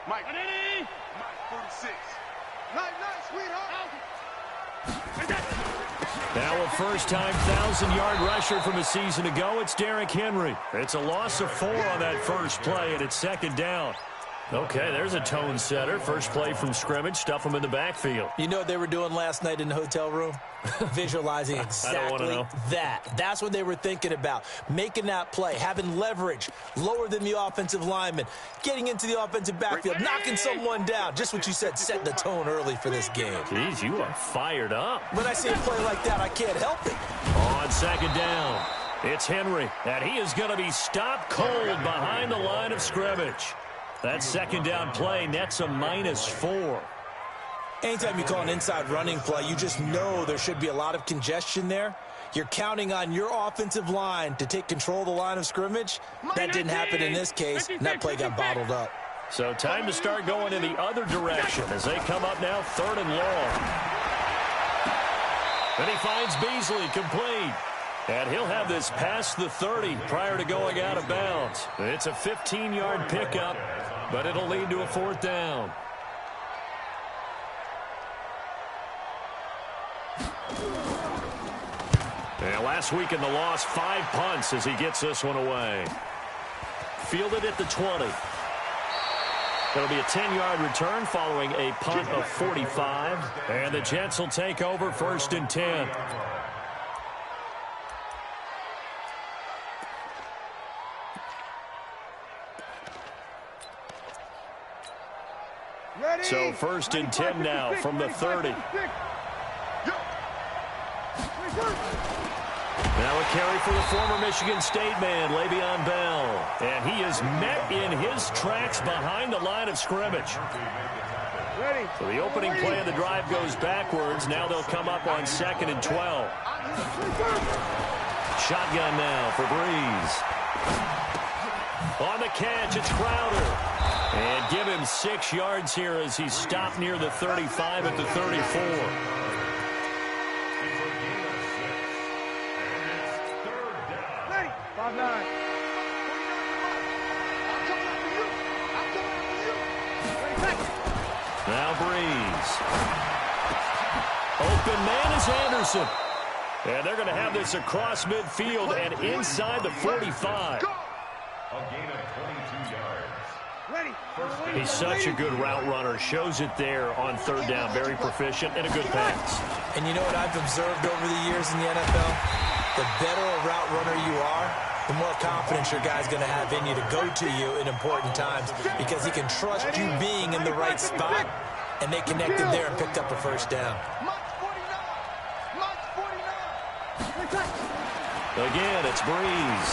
Mike. Mike, 46. Night, sweetheart. Now a first-time 1,000-yard rusher from a season ago, it's Derrick Henry. It's a loss of 4 on that first play, and it's second down. Okay, there's a tone setter. First play from scrimmage, stuff them in the backfield. You know what they were doing last night in the hotel room? Visualizing exactly that. That's what they were thinking about. Making that play, having leverage, lower than the offensive lineman, getting into the offensive backfield, knocking someone down. Just what you said, set the tone early for this game. Jeez, you are fired up. When I see a play like that, I can't help it. On second down, it's Henry, and he is going to be stopped cold behind the line of scrimmage. That second down play nets a -4. Anytime you call an inside running play, you just know there should be a lot of congestion there. You're counting on your offensive line to take control of the line of scrimmage. That didn't happen in this case, and that play got bottled up. So time to start going in the other direction as they come up now 3rd and long. And he finds Beasley complete. And he'll have this past the 30 prior to going out of bounds. It's a 15-yard pickup, but it'll lead to a 4th down. And last week in the loss, 5 punts as he gets this one away. Fielded at the 20. It'll be a 10-yard return following a punt of 45. And the Jets will take over 1st and 10. So 1st and 10 now from the 30. Now a carry for the former Michigan State man, Le'Veon Bell. And he is met in his tracks behind the line of scrimmage. So the opening play of the drive goes backwards. Now they'll come up on 2nd and 12. Shotgun now for Breeze. On the catch, it's Crowder. And give him 6 yards here as he's stopped near the 35 at the 34. Ready? 5-9. Now Breeze. Open man is Anderson. And they're going to have this across midfield and inside the 45. A gain of 22 yards. Ready. He's such a good route runner. Shows it there on 3rd down. Very proficient and a good pass. And you know what I've observed over the years in the NFL? The better a route runner you are, the more confidence your guy's going to have in you to go to you in important times because he can trust you being in the right spot, and they connected there and picked up a 1st down. Again, it's Breeze.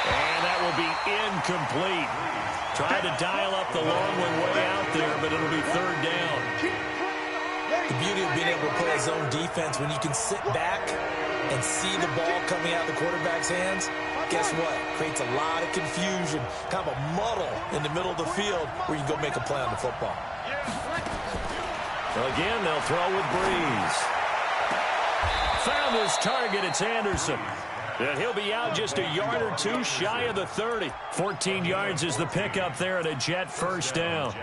And that will be incomplete. Tried to dial up the long one way out there, but it'll be 3rd down. The beauty of being able to play a zone defense when you can sit back and see the ball coming out of the quarterback's hands, guess what? Creates a lot of confusion, kind of a muddle in the middle of the field where you can go make a play on the football. Again, they'll throw with Breeze. Found his target, it's Anderson. And he'll be out just a yard or 2 shy of the 30. 14 yards is the pickup there at a Jet 1st down.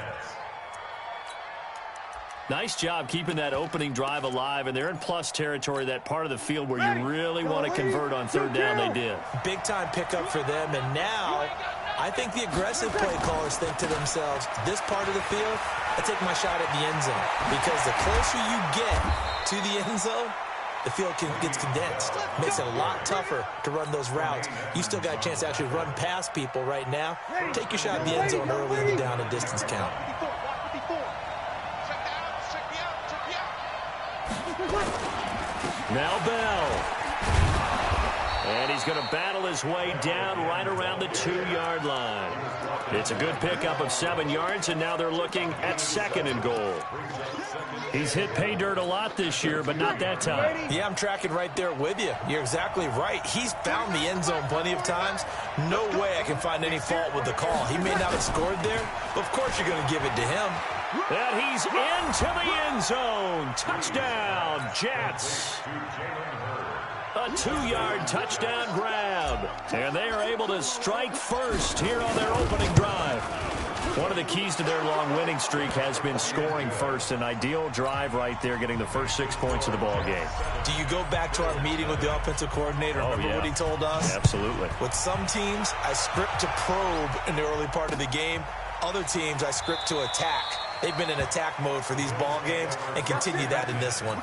Nice job keeping that opening drive alive, and they're in plus territory, that part of the field where you really want to convert on 3rd down. They did. Big-time pickup for them, and now I think the aggressive play callers think to themselves, this part of the field, I take my shot at the end zone, because the closer you get to the end zone, the field gets condensed. Makes it a lot tougher to run those routes. You still got a chance to actually run past people right now. Take your shot at the end zone early in the down and distance count. Now Bell. And he's going to battle his way down right around the 2-yard line. It's a good pickup of 7 yards, and now they're looking at 2nd and goal. He's hit pay dirt a lot this year, but not that time. Yeah, I'm tracking right there with you. You're exactly right. He's found the end zone plenty of times. No way I can find any fault with the call. He may not have scored there, but of course you're going to give it to him. And he's into the end zone. Touchdown, Jets. A 2-yard touchdown grab. And they are able to strike first here on their opening drive. One of the keys to their long winning streak has been scoring first. An ideal drive right there, getting the first 6 points of the ball game. Do you go back to our meeting with the offensive coordinator? Remember what he told us? Absolutely. With some teams, I script to probe in the early part of the game. Other teams, I script to attack. They've been in attack mode for these ball games and continue that in this one.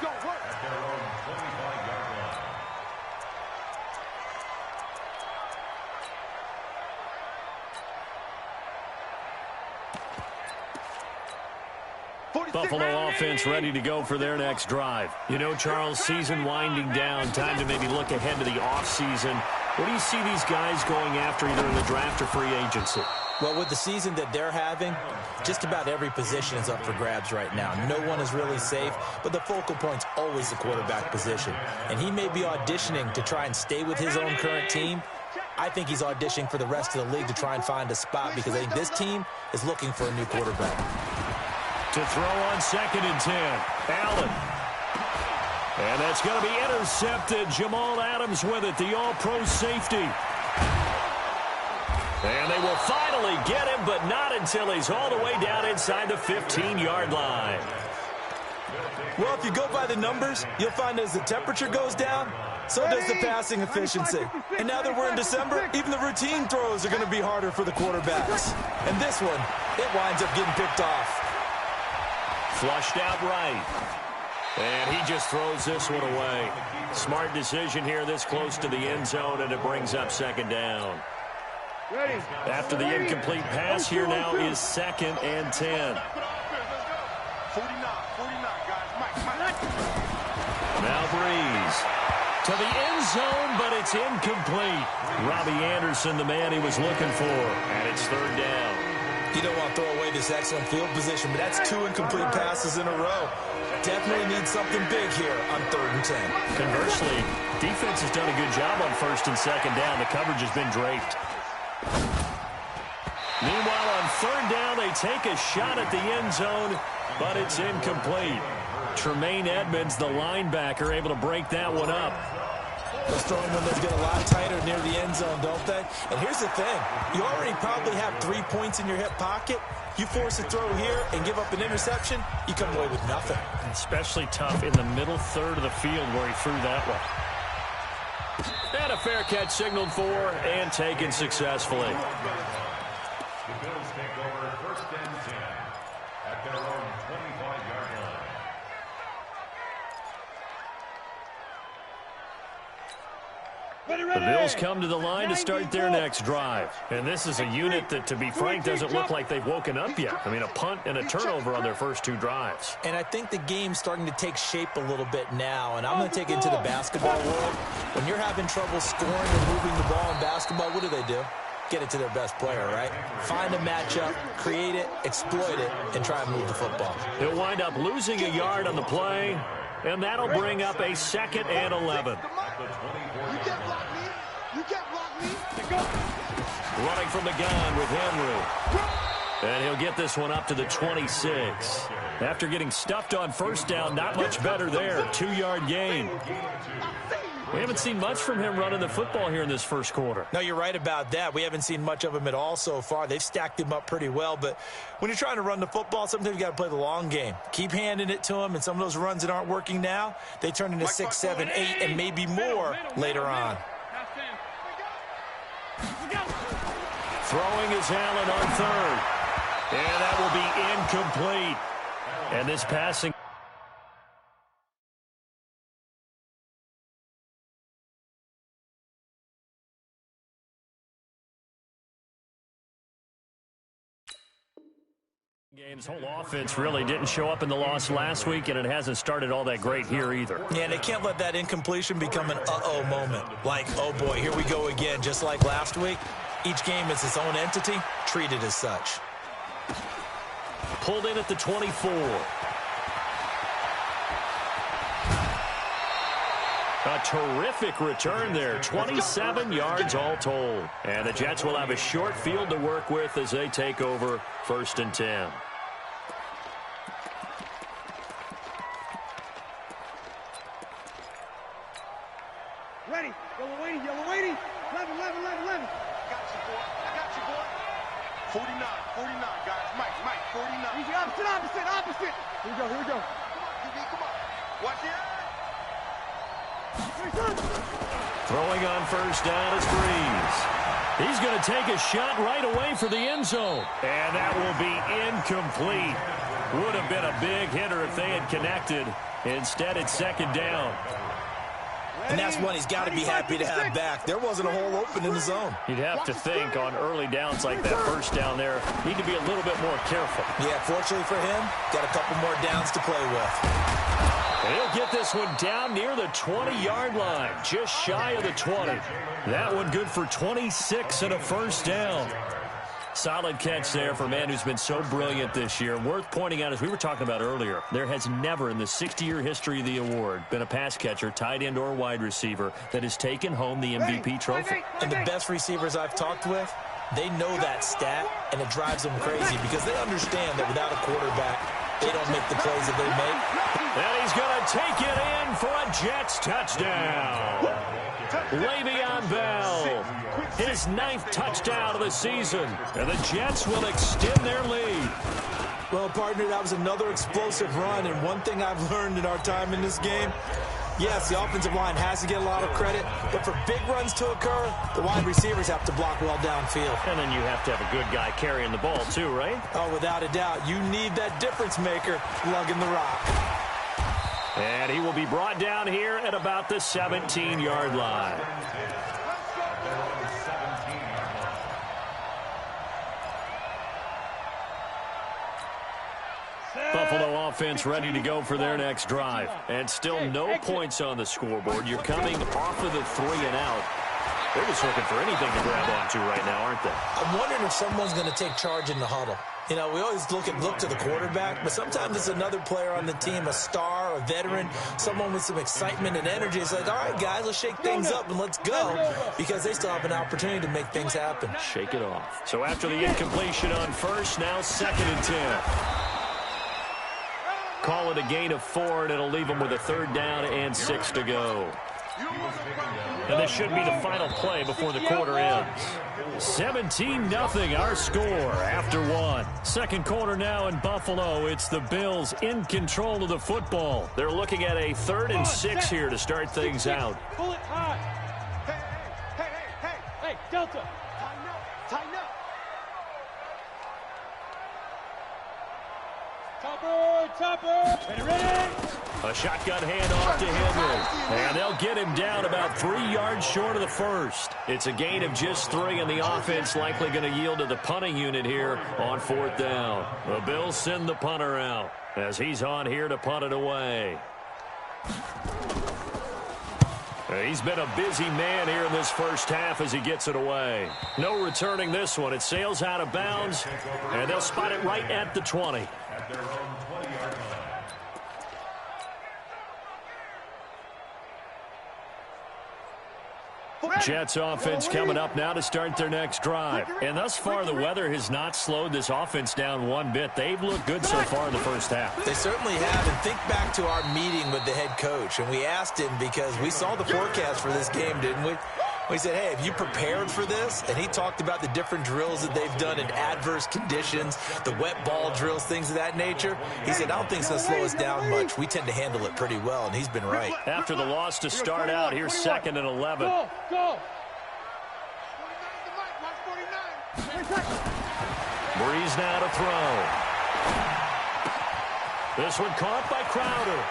Buffalo offense ready to go for their next drive. You know, Charles, season winding down, time to maybe look ahead to the offseason. What do you see these guys going after either in the draft or free agency? Well, with the season that they're having, just about every position is up for grabs right now. No one is really safe, but the focal point's always the quarterback position. And he may be auditioning to try and stay with his own current team. I think he's auditioning for the rest of the league to try and find a spot because I think this team is looking for a new quarterback. To throw on 2nd and 10. Allen. And that's going to be intercepted. Jamal Adams with it, the all-pro safety. And they will finally get him, but not until he's all the way down inside the 15-yard line. Well, if you go by the numbers, you'll find as the temperature goes down, so does the passing efficiency. And now that we're in December, even the routine throws are going to be harder for the quarterbacks. And this one, it winds up getting picked off. Flushed out right. And he just throws this one away. Smart decision here this close to the end zone, and it brings up 2nd down. After the incomplete pass, here now is 2nd and 10. Now Breeze to the end zone, but it's incomplete. Robbie Anderson, the man he was looking for, and it's 3rd down. You don't want to throw away this excellent field position, but that's 2 incomplete passes in a row. Definitely need something big here on 3rd and 10. Conversely, defense has done a good job on 1st and 2nd down. The coverage has been draped. Meanwhile, on 3rd down, they take a shot at the end zone, but it's incomplete. Tremaine Edmonds, the linebacker, able to break that one up. Those throwing windows get a lot tighter near the end zone, don't they? And here's the thing. You already probably have 3 points in your hip pocket. You force a throw here and give up an interception, you come away with nothing. Especially tough in the middle third of the field where he threw that one. And a fair catch signaled for and taken successfully. The Bills take over 1st and 10 at their own 25-yard line. The Bills come to the line to start their next drive. And this is a unit that, to be frank, doesn't look like they've woken up yet. I mean, a punt and a turnover on their first 2 drives. And I think the game's starting to take shape a little bit now. And I'm going to take it into the basketball world. When you're having trouble scoring and moving the ball in basketball, what do? Get it to their best player, right? Find a matchup, create it, exploit it, and try and move the football. He'll wind up losing a yard on the play, and that'll bring up a 2nd and 11. Running from the gun with Henry. And he'll get this one up to the 26. After getting stuffed on 1st down, not much better there. 2-yard gain. We haven't seen much from him running the football here in this first quarter. No, you're right about that. We haven't seen much of him at all so far. They've stacked him up pretty well, but when you're trying to run the football, sometimes you got to play the long game. Keep handing it to him, and some of those runs that aren't working now, they turn into 6, 7, 8, and maybe more later on. Throwing is Allen on 3rd. And that will be incomplete. And this passing game's whole offense really didn't show up in the loss last week, and it hasn't started all that great here either. Yeah, and they can't let that incompletion become an uh-oh moment. Like, oh boy, here we go again, just like last week. Each game is its own entity, treated as such. Pulled in at the 24. A terrific return there. 27 yards all told. And the Jets will have a short field to work with as they take over 1st and 10. Ready. Yellow 80, yellow 80. 11. I got you, boy. 49, guys. Easy, opposite. Here we go. Come on. Watch it. Throwing on first down is Breeze. He's going to take a shot right away for the end zone. And that will be incomplete. Would have been a big hitter if they had connected. Instead, it's second down. And that's one he's got to be happy to have back. There wasn't a hole open in the zone. You'd have to think on early downs like that first down there, need to be a little bit more careful. Yeah, fortunately for him, got a couple more downs to play with. He'll get this one down near the 20-yard line, just shy of the 20. That one good for 26 and a first down. Solid catch there for a man who's been so brilliant this year. Worth pointing out, as we were talking about earlier, there has never in the 60-year history of the award been a pass catcher, tight end, or wide receiver that has taken home the MVP trophy. And the best receivers I've talked with, they know that stat, and it drives them crazy because they understand that without a quarterback, they don't make the plays that they make. And he's going to take it in for a Jets touchdown. Le'Veon Bell, his 9th touchdown of the season, and the Jets will extend their lead. Well, partner, that was another explosive run, and one thing I've learned in our time in this game, yes, the offensive line has to get a lot of credit, but for big runs to occur, the wide receivers have to block well downfield. And then you have to have a good guy carrying the ball too, right? Oh, without a doubt. You need that difference maker lugging the rock. And he will be brought down here at about the 17-yard line. Buffalo offense ready to go for their next drive. And still no points on the scoreboard. You're coming off of the 3 and out. They're just looking for anything to grab onto right now, aren't they? I'm wondering if someone's going to take charge in the huddle. You know, we always look to the quarterback, but sometimes it's another player on the team, a star, a veteran, someone with some excitement and energy. It's like, all right, guys, let's shake things up and let's go, because they still have an opportunity to make things happen. Shake it off. So after the incompletion on first, now 2nd and 10. Call it a gain of 4, and it'll leave them with a 3rd down and 6 to go. And this should be the final play before the quarter ends. 17-0 our score after 1. Second quarter now in Buffalo. It's the Bills in control of the football. They're looking at a 3rd and 6 here to start things out. Pull it high. Hey, Delta. Tighten up. Topper. Ready. A shotgun handoff to Henry. And they'll get him down about 3 yards short of the first. It's a gain of just 3, and the offense likely going to yield to the punting unit here on 4th down. The Bills send the punter out as he's on here to punt it away. He's been a busy man here in this first half as he gets it away. No returning this one. It sails out of bounds, and they'll spot it right at the 20. At their own 20-yard line. Jets offense coming up now to start their next drive. And thus far, the weather has not slowed this offense down one bit. They've looked good so far in the first half. They certainly have. And think back to our meeting with the head coach. And we asked him, because we saw the forecast for this game, didn't we? We said, hey, have you prepared for this? And he talked about the different drills that they've done in adverse conditions, the wet ball drills, things of that nature. He said, I don't think it's going to slow us down much. We tend to handle it pretty well, and he's been right. After the loss to start out, here's 2nd and 11. Go. Breeze now to throw. This one caught by Crowder.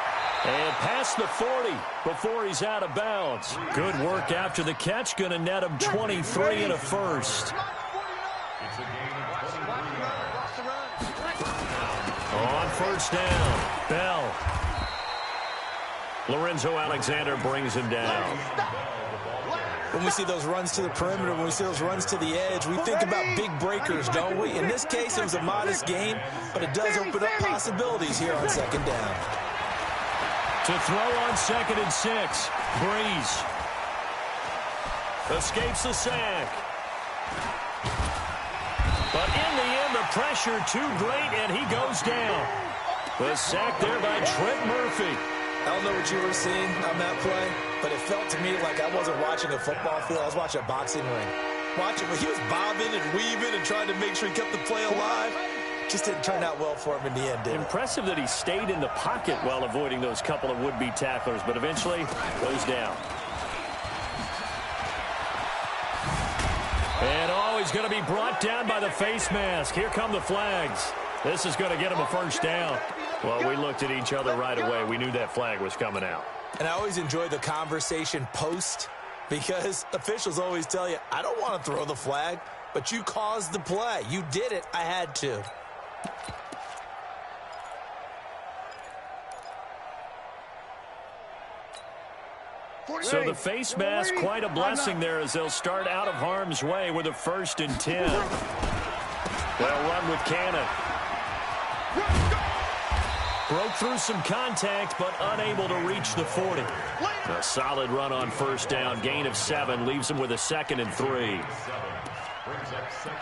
And past the 40 before he's out of bounds. Good work after the catch. Going to net him 23 and a first. It's a gain of 23 yards. On first down, Bell. Lorenzo Alexander brings him down. When we see those runs to the perimeter, when we see those runs to the edge, we think about big breakers, don't we? In this case, it was a modest gain, but it does open up possibilities here on 2nd down. To throw on 2nd and 6. Breeze escapes the sack. But in the end, the pressure too great, and he goes down. The sack there by Trent Murphy. I don't know what you were seeing on that play, but it felt to me like I wasn't watching a football field. I was watching a boxing ring. Watching when he was bobbing and weaving and trying to make sure he kept the play alive. Just didn't turn out well for him in the end, did it? Impressive that he stayed in the pocket while avoiding those couple of would-be tacklers, but eventually goes down. And he's going to be brought down by the face mask. Here come the flags. This is going to get him a first down. Well, we looked at each other right away. We knew that flag was coming out. And I always enjoy the conversation post, because officials always tell you, I don't want to throw the flag, but you caused the play. You did it. I had to. So the face mask, quite a blessing there as they'll start out of harm's way with a 1st and 10. They'll run with Cannon. Broke through some contact, but unable to reach the 40. A solid run on 1st down. Gain of 7 leaves them with a 2nd and 3.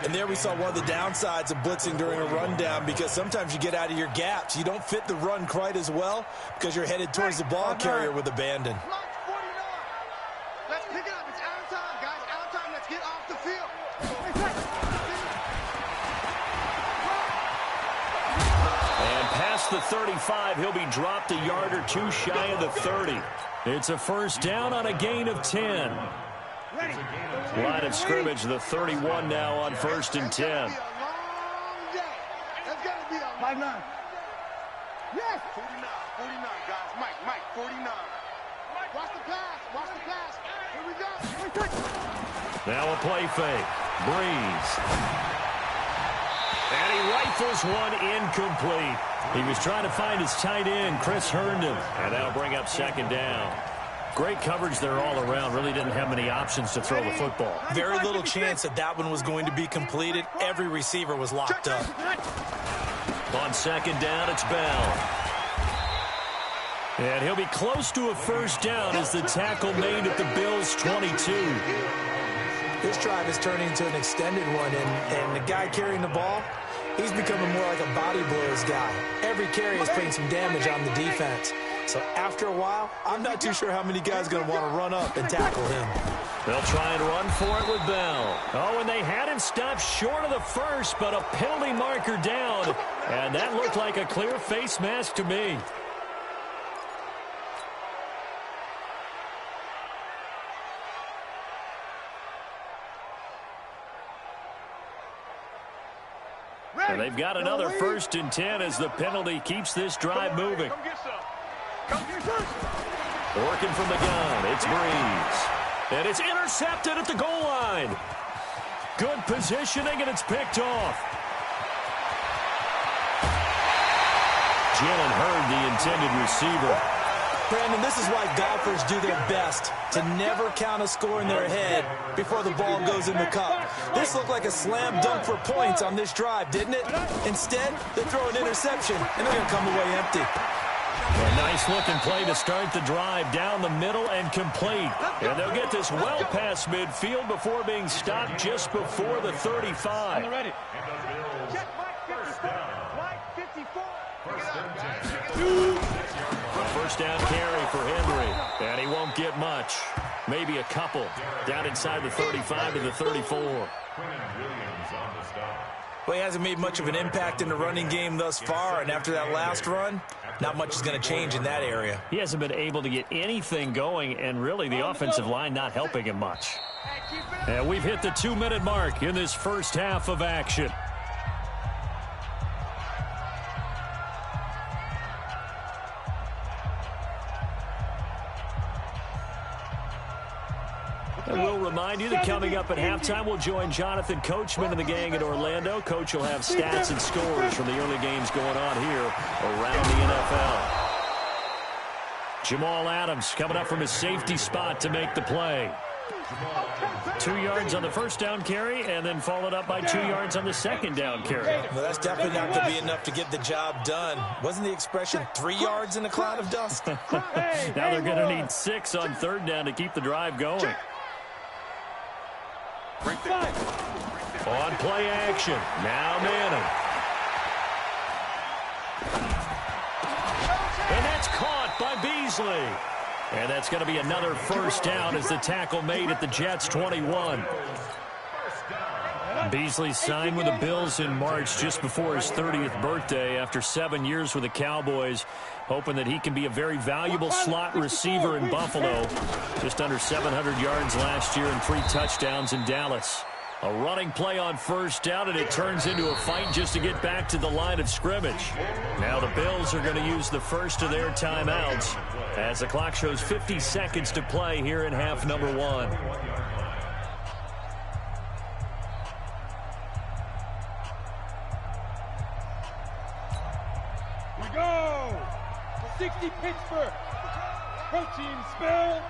And there we saw one of the downsides of blitzing during a rundown, because sometimes you get out of your gaps. You don't fit the run quite as well because you're headed towards the ball carrier with abandon. Let's pick it up. It's out of time, guys. Out of time. Let's get off the field. And past the 35, he'll be dropped a yard or two shy of the 30. It's a 1st down on a gain of 10. Line of scrimmage, the 31 now on 1st and 10. 5-9. Yes. 49, guys. Mike, 49. Watch the pass. Watch the pass. Here we go. Now a play fake. Breeze. And he rifles one incomplete. He was trying to find his tight end, Chris Herndon. And that'll bring up 2nd down. Great coverage there all around. Really didn't have many options to throw the football. Very little chance that one was going to be completed. Every receiver was locked up. On 2nd down, it's Bell. And he'll be close to a 1st down as the tackle made at the Bills' 22. This drive is turning into an extended one, and the guy carrying the ball, he's becoming more like a body blows guy. Every carry is putting some damage on the defense. So after a while, I'm not too sure how many guys are going to want to run up and tackle him. They'll try and run for it with Bell. Oh, and they had him stopped short of the 1st, but a penalty marker down. And that looked like a clear face mask to me. And they've got another 1st and 10 as the penalty keeps this drive moving. Working from the gun, it's Breeze. And it's intercepted at the goal line. Good positioning, and it's picked off. Jalen Hurd, the intended receiver. Brandon, this is why golfers do their best to never count a score in their head before the ball goes in the cup. This looked like a slam dunk for points on this drive, didn't it? Instead, they throw an interception, and they're going to come away empty. A nice-looking play to start the drive down the middle and complete. And they'll get this well past midfield before being stopped just before the 35. Ready. First down carry for Henry, and he won't get much. Maybe a couple. Down inside the 35 to the 34. Well, he hasn't made much of an impact in the running game thus far, and after that last run, not much is going to change in that area. He hasn't been able to get anything going, and really the offensive line not helping him much. And we've hit the 2-minute mark in this first half of action. And we'll remind you that coming up at halftime, we'll join Jonathan Coachman and the gang in Orlando. Coach will have stats and scores from the early games going on here around the NFL. Jamal Adams coming up from his safety spot to make the play. 2 yards on the first down carry, and then followed up by 2 yards on the second down carry. Well, that's definitely not going to be enough to get the job done. Wasn't the expression 3 yards in a cloud of dust? Now they're going to need 6 on third down to keep the drive going. On play action, now Manning. And that's caught by Beasley. And that's going to be another first down as the tackle made at the Jets' 21. Beasley signed with the Bills in March just before his 30th birthday after 7 years with the Cowboys, hoping that he can be a very valuable slot receiver in Buffalo. Just under 700 yards last year and 3 touchdowns in Dallas. A running play on first down, and it turns into a fight just to get back to the line of scrimmage. Now the Bills are going to use the first of their timeouts as the clock shows 50 seconds to play here in half number 1. Go! 60 Pittsburgh. Protein spill.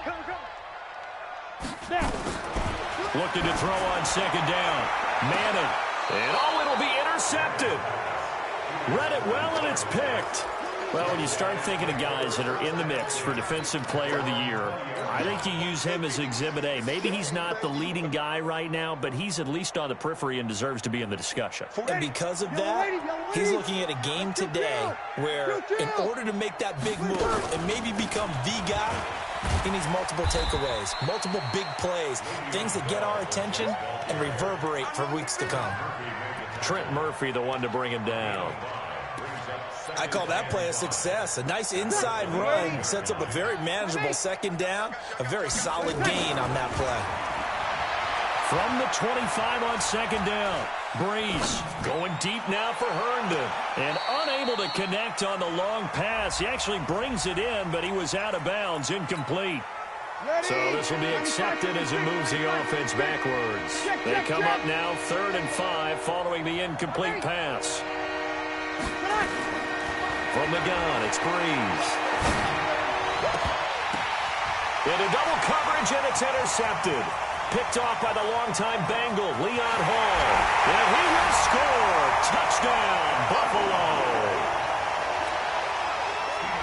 Come. Snap. Looking to throw on second down. Manning. And it'll be intercepted. Read it well, and it's picked. Well, when you start thinking of guys that are in the mix for Defensive Player of the Year, I think you use him as Exhibit A. Maybe he's not the leading guy right now, but he's at least on the periphery and deserves to be in the discussion. And because of that, he's looking at a game today where in order to make that big move and maybe become the guy, he needs multiple takeaways, multiple big plays, things that get our attention and reverberate for weeks to come. Trent Murphy, the one to bring him down. I call that play a success. A nice inside run sets up a very manageable second down, a very solid gain on that play. From the 25 on second down, Breeze going deep now for Herndon, and unable to connect on the long pass. He actually brings it in, but he was out of bounds, incomplete. So this will be accepted as it moves the offense backwards. They come up now 3rd and 5 following the incomplete pass. From the gun, it's Breeze. Into double coverage, and it's intercepted. Picked off by the longtime Bengal, Leon Hall. And he will score. Touchdown, Buffalo.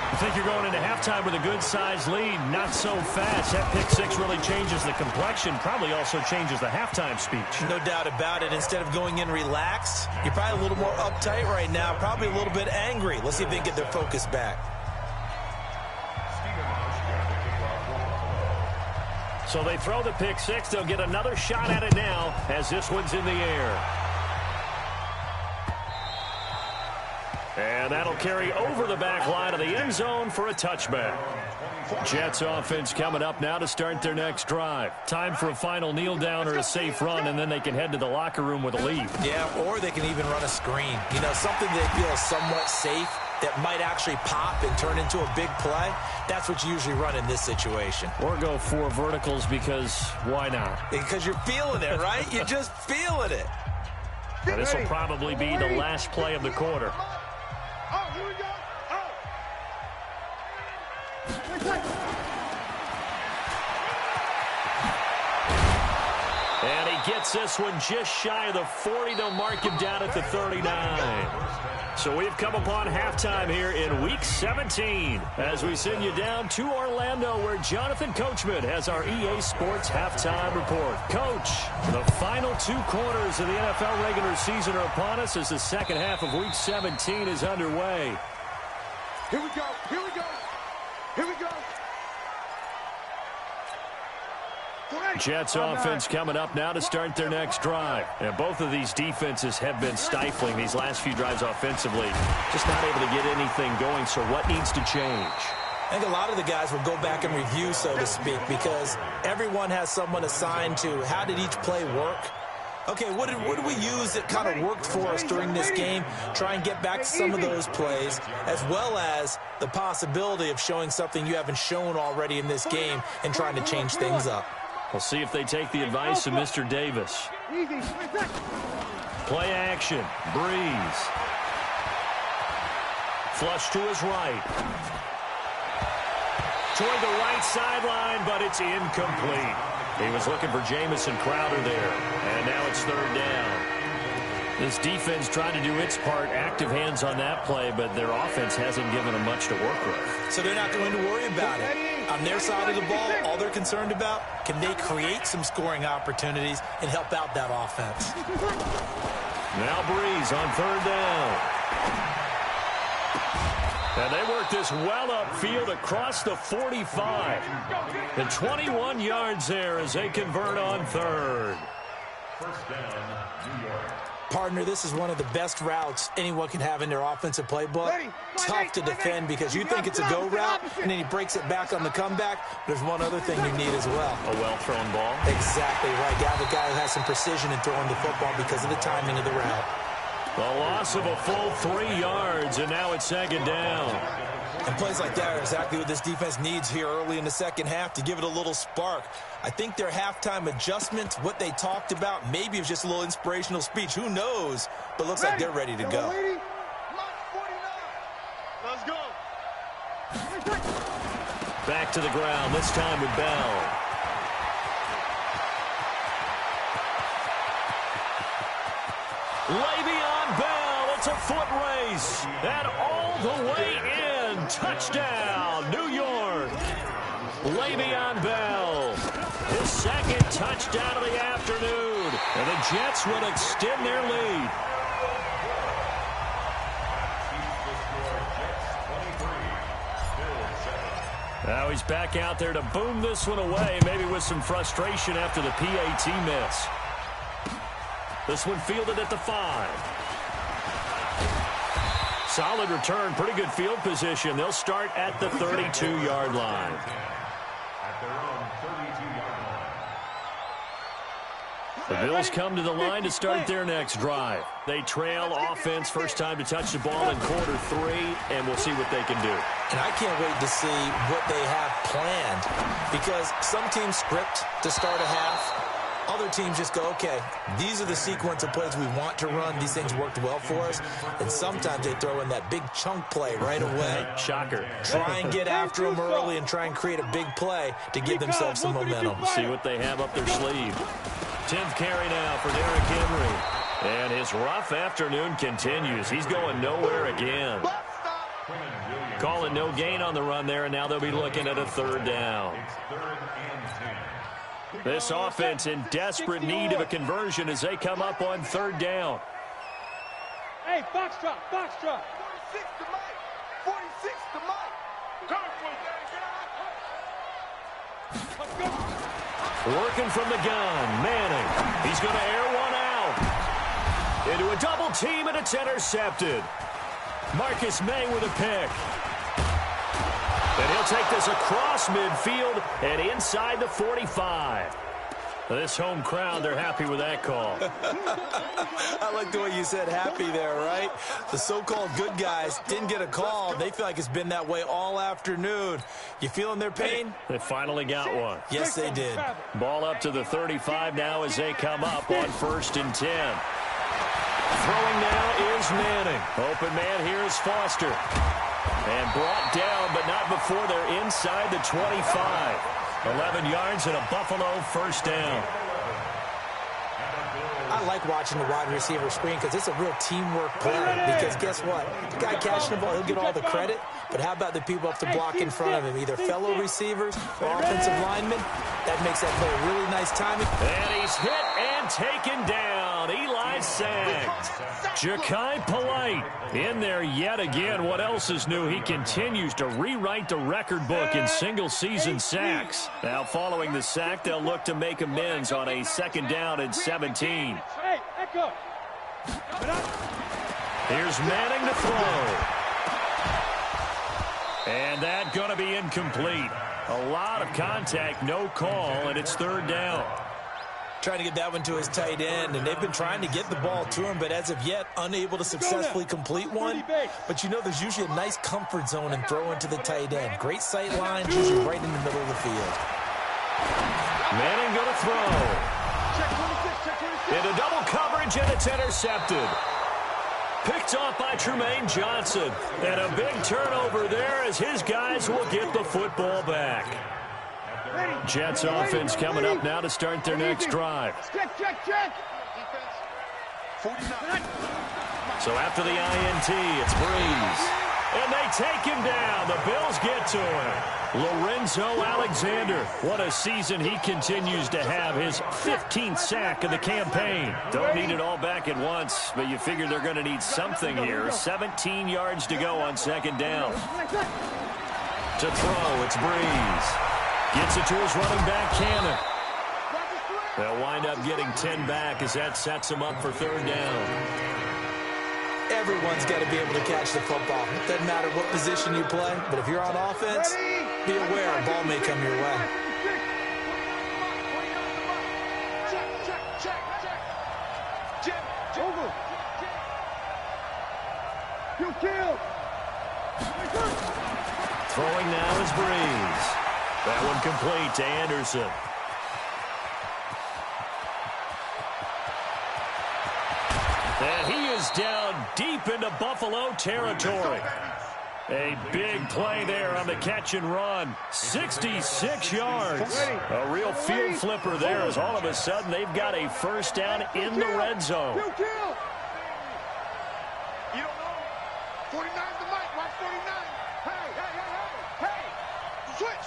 I think you're going into halftime with a good-sized lead. Not so fast. That pick six really changes the complexion, probably also changes the halftime speech. No doubt about it. Instead of going in relaxed, you're probably a little more uptight right now, probably a little bit angry. Let's see if they can get their focus back. So they throw the pick six. They'll get another shot at it now as this one's in the air. And that'll carry over the back line of the end zone for a touchback. Jets offense coming up now to start their next drive. Time for a final kneel down or a safe run, and then they can head to the locker room with a lead. Yeah, or they can even run a screen. You know, something they feel is somewhat safe that might actually pop and turn into a big play. That's what you usually run in this situation. Or go 4 verticals because why not? Because you're feeling it, right? You're just feeling it. Now, this will probably be the last play of the quarter. Oh, here we go. And he gets this one just shy of the 40. They'll mark him down at the 39. So we've come upon halftime here in Week 17 as we send you down to Orlando where Jonathan Coachman has our EA Sports Halftime Report. Coach, the final 2 quarters of the NFL regular season are upon us as the second half of Week 17 is underway. Here we go. Here we go. Here we go. Jets offense coming up now to start their next drive. And both of these defenses have been stifling these last few drives offensively. Just not able to get anything going, so what needs to change? I think a lot of the guys will go back and review, so to speak, because everyone has someone assigned to how did each play work. Okay, what did we use that kind of worked for us during this game? Try and get back to some of those plays, as well as the possibility of showing something you haven't shown already in this game and trying to change things up. We'll see if they take the advice of Mr. Davis. Play action. Breeze. Flush to his right. Toward the right sideline, but it's incomplete. He was looking for Jamison Crowder there, and now it's 3rd down. This defense trying to do its part, active hands on that play, but their offense hasn't given them much to work with. So they're not going to worry about it. On their side of the ball, all they're concerned about, can they create some scoring opportunities and help out that offense? Now Breeze on 3rd down. And they work this well upfield across the 45. And 21 yards there as they convert on 3rd. First down, New York. Partner, this is one of the best routes anyone can have in their offensive playbook. Tough to defend because you think it's a go route, and then he breaks it back on the comeback. There's one other thing you need as well. A well-thrown ball. Exactly right. You have a guy who has some precision in throwing the football because of the timing of the route. A loss of a full 3 yards, and now it's second down. And plays like that are exactly what this defense needs here early in the second half to give it a little spark. I think their halftime adjustment, what they talked about, maybe it was just a little inspirational speech. Who knows? But looks like they're ready to go. Let's go. Back to the ground, this time with Bell. Le'Veon Bell, it's a foot race. And all the way in. Touchdown, New York. Le'Veon Bell, his second touchdown of the afternoon. And the Jets will extend their lead. Now he's back out there to boom this one away, maybe with some frustration after the PAT miss. This one fielded at the 5. Solid return, pretty good field position. They'll start at the 32-yard line. At their own 32-yard line. The Bills come to the line to start their next drive. They trail offense, first time to touch the ball in quarter 3, and we'll see what they can do. And I can't wait to see what they have planned because some teams script to start a half. Other teams just go, okay, these are the sequence of plays we want to run. These things worked well for us. And sometimes they throw in that big chunk play right away. Shocker. Try and get after them early and try and create a big play to give themselves some momentum. See what they have up their sleeve. 10th carry now for Derrick Henry. And his rough afternoon continues. He's going nowhere again. Call it no gain on the run there, and now they'll be looking at a third down. It's 3rd and 10. This offense in desperate need of a conversion as they come up on 3rd down. Hey, box drop, box drop. 46 to Mike. 46 to Mike. Working from the gun, Manning. He's going to air one out. Into a double team, and it's intercepted. Marcus May with a pick. And he'll take this across midfield and inside the 45. This home crowd, they're happy with that call. I like the way you said happy there, right? The so-called good guys didn't get a call. They feel like it's been that way all afternoon. You feeling their pain? They finally got one. Yes, they did. Ball up to the 35 now as they come up on 1st and 10. Throwing now is Manning. Open man here is Foster. And brought down, but not before they're inside the 25. 11 yards and a Buffalo first down. I like watching the wide receiver screen because it's a real teamwork play. Because guess what? The guy catching the ball, he'll get all the credit. But how about the people up to block in front of him? Either fellow receivers or offensive linemen. That makes that play a really nice timing. And he's hit and taken down. Eli sacked. Ja'Kai Polite in there yet again. What else is new? He continues to rewrite the record book in single-season sacks. Now, following the sack, they'll look to make amends on a 2nd down and 17. Hey, echo. Here's Manning to throw. And that's going to be incomplete. A lot of contact, no call, and it's 3rd down. Trying to get that one to his tight end, and they've been trying to get the ball to him, but as of yet, unable to successfully complete one. But you know there's usually a nice comfort zone in throwing to the tight end. Great sight line, usually right in the middle of the field. Manning going to throw. Into double coverage, and it's intercepted. Picked off by Tremaine Johnson. And a big turnover there as his guys will get the football back. Jets offense coming up now to start their next drive. Check, check, check. So after the INT, it's Breeze. And they take him down. The Bills get to him. Lorenzo Alexander. What a season he continues to have. His 15th sack of the campaign. Don't need it all back at once, but you figure they're going to need something here. 17 yards to go on 2nd down. To throw, it's Breeze. Gets it to his running back, Cannon. They'll wind up getting 10 back as that sets them up for third down. Everyone's got to be able to catch the football. It doesn't matter what position you play, but if you're on offense, be aware a ball may come your way. Over. Kill. Throwing now is Breeze. That one complete to Anderson. And he is down deep into Buffalo territory. A big play there on the catch and run. 66 yards. A real field flipper there as all of a sudden they've got a first down in the red zone. You don't know. 49's the mic. Watch 49. Hey. Switch.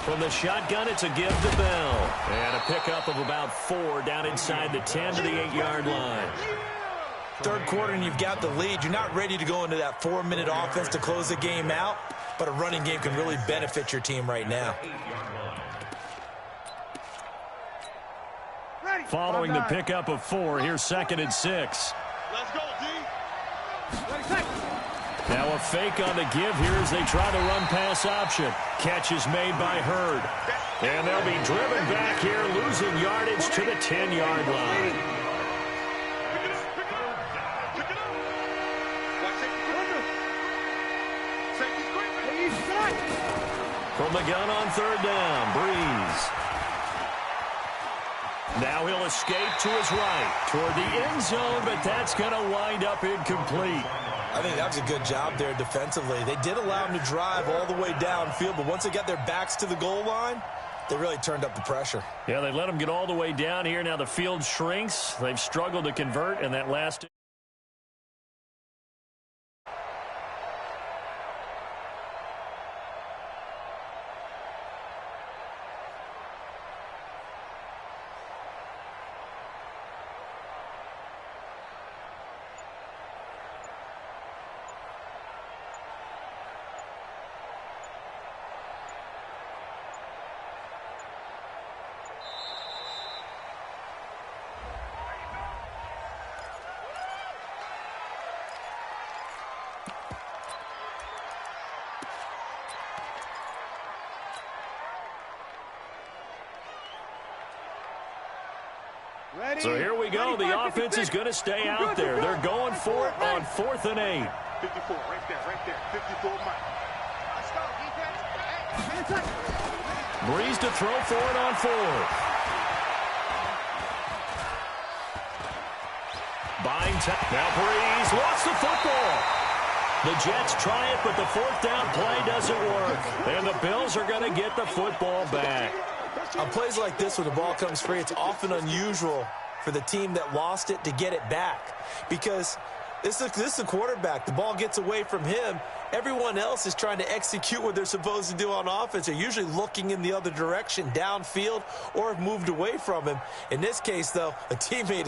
From the shotgun, it's a give to Bell. And a pickup of about 4 down inside the 10 to the 8-yard line. Third quarter and you've got the lead. You're not ready to go into that 4-minute offense to close the game out, but a running game can really benefit your team right now. Following the pickup of 4, here's 2nd and 6. Let's go, D. Now a fake on the give here as they try the run-pass option. Catch is made by Hurd. And they'll be driven back here, losing yardage to the 10-yard line. From the gun on third down, Breeze. Now he'll escape to his right toward the end zone, but that's going to wind up incomplete. I think that was a good job there defensively. They did allow him to drive all the way downfield, but once they got their backs to the goal line, they really turned up the pressure. Yeah, they let him get all the way down here. Now the field shrinks. They've struggled to convert, and that last... So here we go. The offense is going to stay out there. They're going for it on 4th and 8. 54, right there. 54, Mike. Let's go, defense. Breeze to throw for it on 4th. Buying time. Now Breeze lost the football. The Jets try it, but the 4th down play doesn't work. And the Bills are going to get the football back. On plays like this where the ball comes free, it's often unusual for the team that lost it to get it back. Because this is a quarterback. The ball gets away from him. Everyone else is trying to execute what they're supposed to do on offense. They're usually looking in the other direction, downfield, or have moved away from him. In this case, though, a teammate